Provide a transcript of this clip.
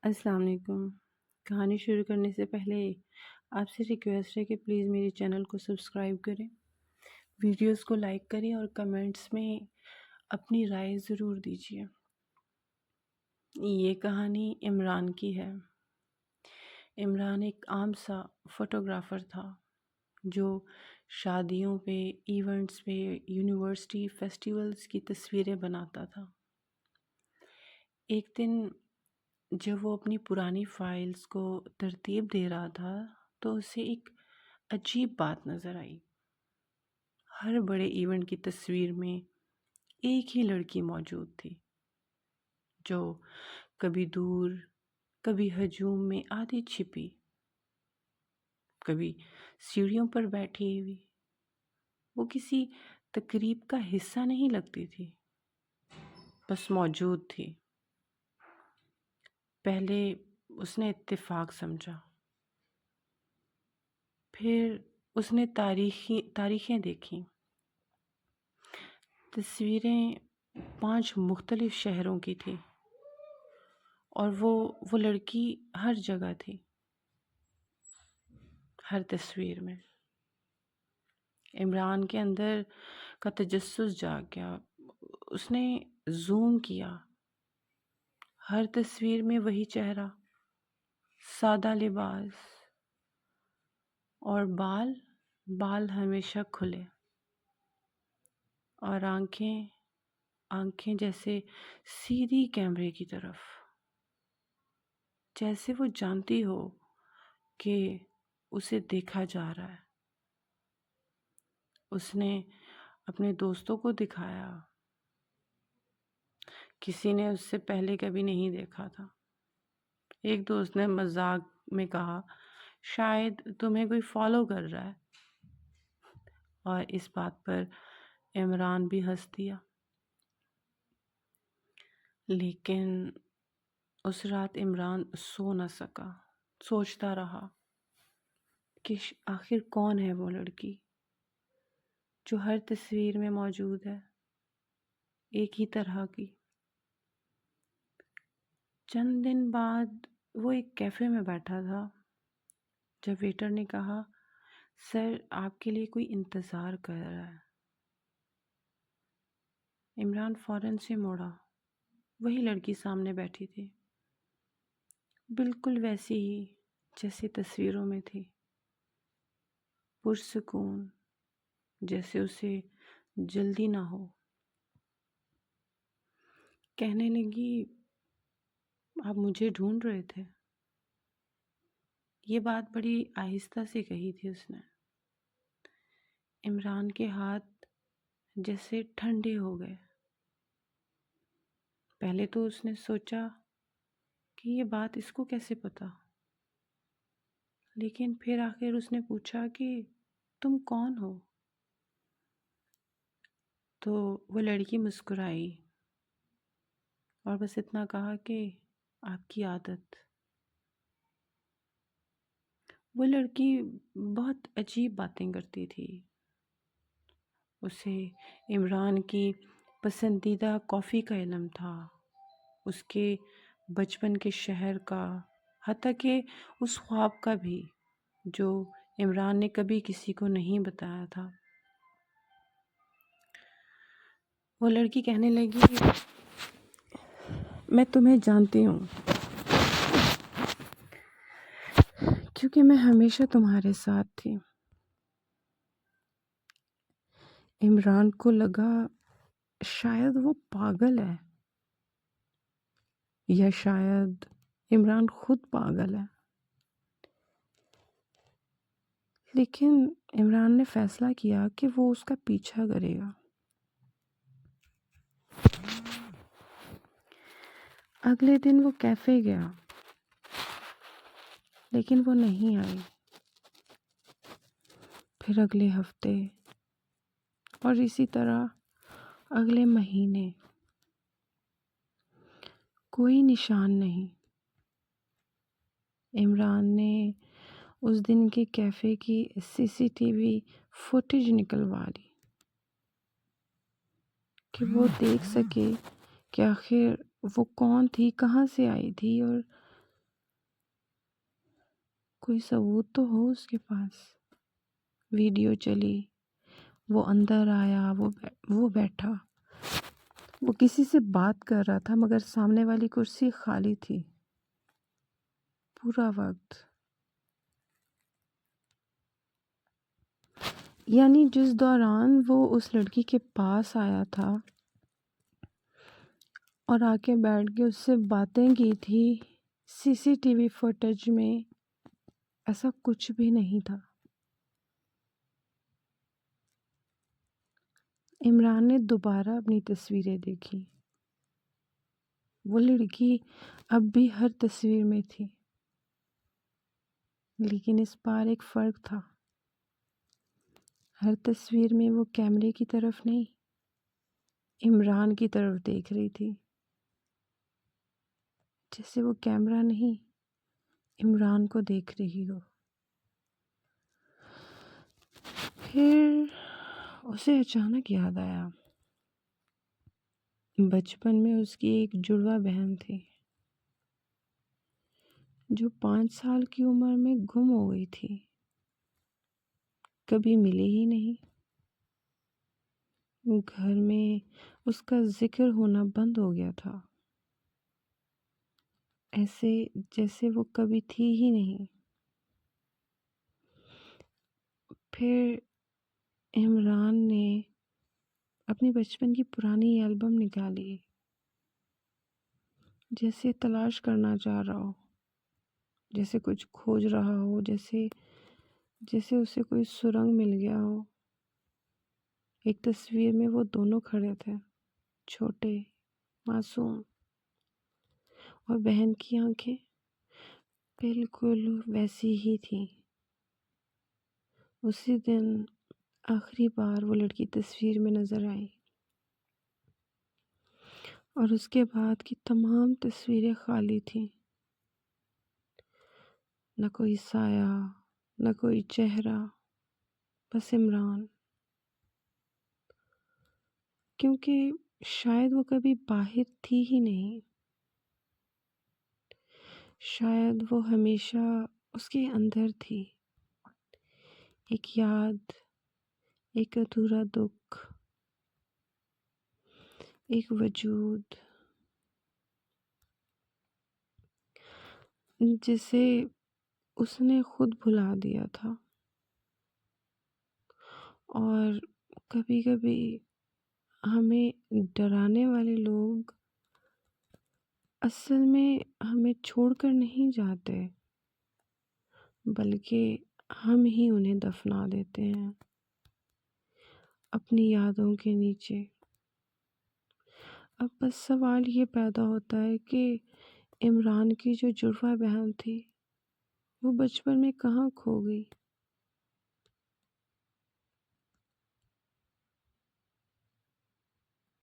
السلام علیکم۔ کہانی شروع کرنے سے پہلے آپ سے ریکویسٹ ہے کہ پلیز میرے چینل کو سبسکرائب کریں، ویڈیوز کو لائک کریں اور کمنٹس میں اپنی رائے ضرور دیجیے۔ یہ کہانی عمران کی ہے۔ عمران ایک عام سا فوٹوگرافر تھا جو شادیوں پہ، ایونٹس پہ، یونیورسٹی فیسٹیولز کی تصویریں بناتا تھا۔ ایک دن جب وہ اپنی پرانی فائلز کو ترتیب دے رہا تھا تو اسے ایک عجیب بات نظر آئی۔ ہر بڑے ایونٹ کی تصویر میں ایک ہی لڑکی موجود تھی جو کبھی دور، کبھی ہجوم میں آدھی چھپی، کبھی سیڑھیوں پر بیٹھی ہوئی۔ وہ کسی تقریب کا حصہ نہیں لگتی تھی، بس موجود تھی۔ پہلے اس نے اتفاق سمجھا، پھر اس نے تاریخیں دیکھیں۔ تصویریں 5 مختلف شہروں کی تھی اور وہ لڑکی ہر جگہ تھی، ہر تصویر میں۔ عمران کے اندر کا تجسس جاگ گیا۔ اس نے زوم کیا، ہر تصویر میں وہی چہرہ، سادہ لباس اور بال ہمیشہ کھلے، اور آنکھیں جیسے سیدھی کیمرے کی طرف، جیسے وہ جانتی ہو کہ اسے دیکھا جا رہا ہے۔ اس نے اپنے دوستوں کو دکھایا، کسی نے اس سے پہلے کبھی نہیں دیکھا تھا۔ ایک دوست نے مذاق میں کہا، شاید تمہیں کوئی فالو کر رہا ہے، اور اس بات پر عمران بھی ہنس دیا۔ لیکن اس رات عمران سو نہ سکا، سوچتا رہا کہ آخر کون ہے وہ لڑکی جو ہر تصویر میں موجود ہے، ایک ہی طرح کی۔ چند دن بعد وہ ایک کیفے میں بیٹھا تھا جب ویٹر نے کہا، سر آپ کے لیے کوئی انتظار کر رہا ہے۔ عمران فوراً سے موڑا۔ وہی لڑکی سامنے بیٹھی تھی، بالکل ویسی ہی جیسی تصویروں میں تھی، پرسکون، جیسے اسے جلدی نہ ہو۔ کہنے لگی، آپ مجھے ڈھونڈ رہے تھے؟ یہ بات بڑی آہستہ سے کہی تھی اس نے۔ عمران کے ہاتھ جیسے ٹھنڈے ہو گئے۔ پہلے تو اس نے سوچا کہ یہ بات اس کو کیسے پتا، لیکن پھر آخر اس نے پوچھا کہ تم کون ہو؟ تو وہ لڑکی مسکرائی اور بس اتنا کہا کہ آپ کی عادت۔ وہ لڑکی بہت عجیب باتیں کرتی تھی۔ اسے عمران کی پسندیدہ کافی کا علم تھا، اس کے بچپن کے شہر کا، حتیٰ کہ اس خواب کا بھی جو عمران نے کبھی کسی کو نہیں بتایا تھا۔ وہ لڑکی کہنے لگی، میں تمہیں جانتی ہوں کیونکہ میں ہمیشہ تمہارے ساتھ تھی۔ عمران کو لگا شاید وہ پاگل ہے، یا شاید عمران خود پاگل ہے۔ لیکن عمران نے فیصلہ کیا کہ وہ اس کا پیچھا کرے گا۔ اگلے دن وہ کیفے گیا، لیکن وہ نہیں آئی۔ پھر اگلے ہفتے اور اسی طرح اگلے مہینے، کوئی نشان نہیں۔ عمران نے اس دن کے کیفے کی CCTV فوٹیج نکلوا لی کہ وہ دیکھ سکے کہ آخر وہ کون تھی، کہاں سے آئی تھی اور کوئی ثبوت تو ہو اس کے پاس۔ ویڈیو چلی، وہ اندر آیا، وہ بیٹھا، وہ کسی سے بات کر رہا تھا مگر سامنے والی کرسی خالی تھی پورا وقت۔ یعنی جس دوران وہ اس لڑکی کے پاس آیا تھا اور آ کے بیٹھ کے اس سے باتیں کی تھی، سی سی ٹی وی فوٹیج میں ایسا کچھ بھی نہیں تھا۔ عمران نے دوبارہ اپنی تصویریں دیکھی۔ وہ لڑکی اب بھی ہر تصویر میں تھی، لیکن اس بار ایک فرق تھا۔ ہر تصویر میں وہ کیمرے کی طرف نہیں، عمران کی طرف دیکھ رہی تھی، جیسے وہ کیمرہ نہیں، عمران کو دیکھ رہی ہو۔ پھر اسے اچانک یاد آیا، بچپن میں اس کی ایک جڑواں بہن تھی جو 5 سال کی عمر میں گم ہو گئی تھی، کبھی ملی ہی نہیں۔ گھر میں اس کا ذکر ہونا بند ہو گیا تھا، ایسے جیسے وہ کبھی تھی ہی نہیں۔ پھر عمران نے اپنی بچپن کی پرانی البم نکالی، جیسے تلاش کرنا چاہ رہا ہو، جیسے کچھ کھوج رہا ہو، جیسے اسے کوئی سرنگ مل گیا ہو۔ ایک تصویر میں وہ دونوں کھڑے تھے، چھوٹے، معصوم، اور بہن کی آنکھیں بالکل ویسی ہی تھیں۔ اسی دن آخری بار وہ لڑکی تصویر میں نظر آئی، اور اس کے بعد کی تمام تصویریں خالی تھیں، نہ کوئی سایہ، نہ کوئی چہرہ، بس عمران۔ کیونکہ شاید وہ کبھی باہر تھی ہی نہیں، شاید وہ ہمیشہ اس کے اندر تھی، ایک یاد، ایک ادھورا دکھ، ایک وجود جسے اس نے خود بھلا دیا تھا۔ اور کبھی کبھی ہمیں ڈرانے والے لوگ اصل میں ہمیں چھوڑ کر نہیں جاتے، بلکہ ہم ہی انہیں دفنا دیتے ہیں اپنی یادوں کے نیچے۔ اب بس سوال یہ پیدا ہوتا ہے کہ عمران کی جو جڑواں بہن تھی وہ بچپن میں کہاں کھو گئی؟